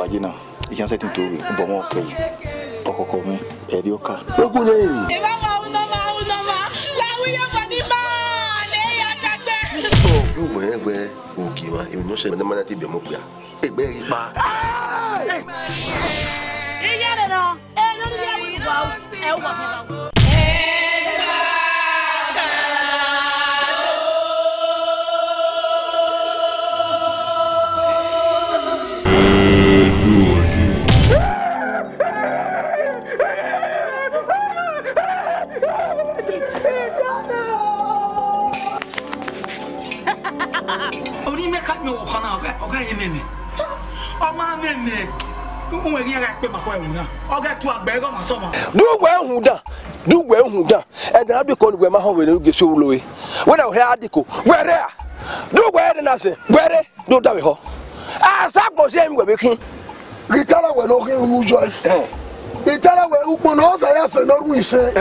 Wajina, you can set into it, but more okay. Poko me, Edioka. Where Ukima, emotion, the man at the Demopia. A very bad. Only make up no okay, Mimi. Oh, my Mimi. Who will get my way? I'll get to a bag on my summer. Do well, who done? Do well, who done? And I'll be called where my home will get so low. When I hear Dico, where there? Do well, and I say, where they don't have it. Ah, suppose I'm working. Guitar will not get who join. Guitar will open all I ask and not we say.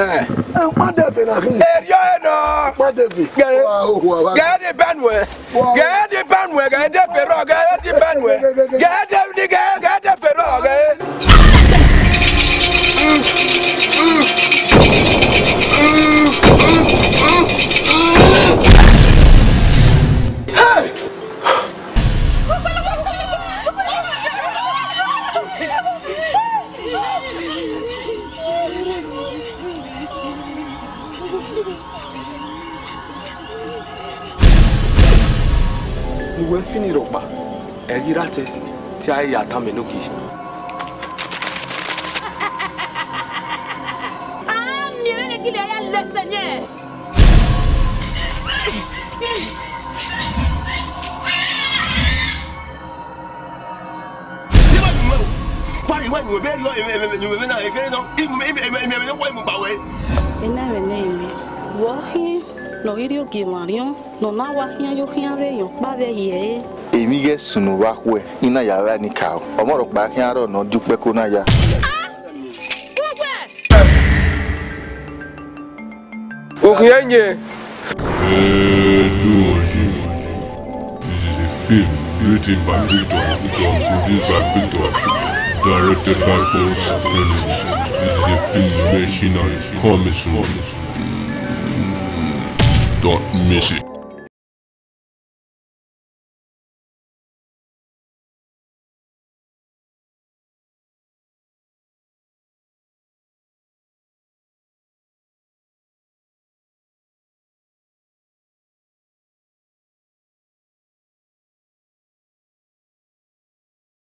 My definitely. My definitely. Get the bandwidth. Get the bandwidth. Get the ferrog. Get the bandwidth. Get the ferrog. Hey! Nous allons finir au bas. Elle dira que tu as eu à t'amener. Ah, mieux qu'il y a le Seigneur. Emi ge sunu wa hwe ina yara ni ka o mo ro pa kin aro no dupe ko na ya Okienye. This is a film written by Victor, produced by Victor, directed by Paul Sapelli. This is a film machinery coming soon. Don't miss it.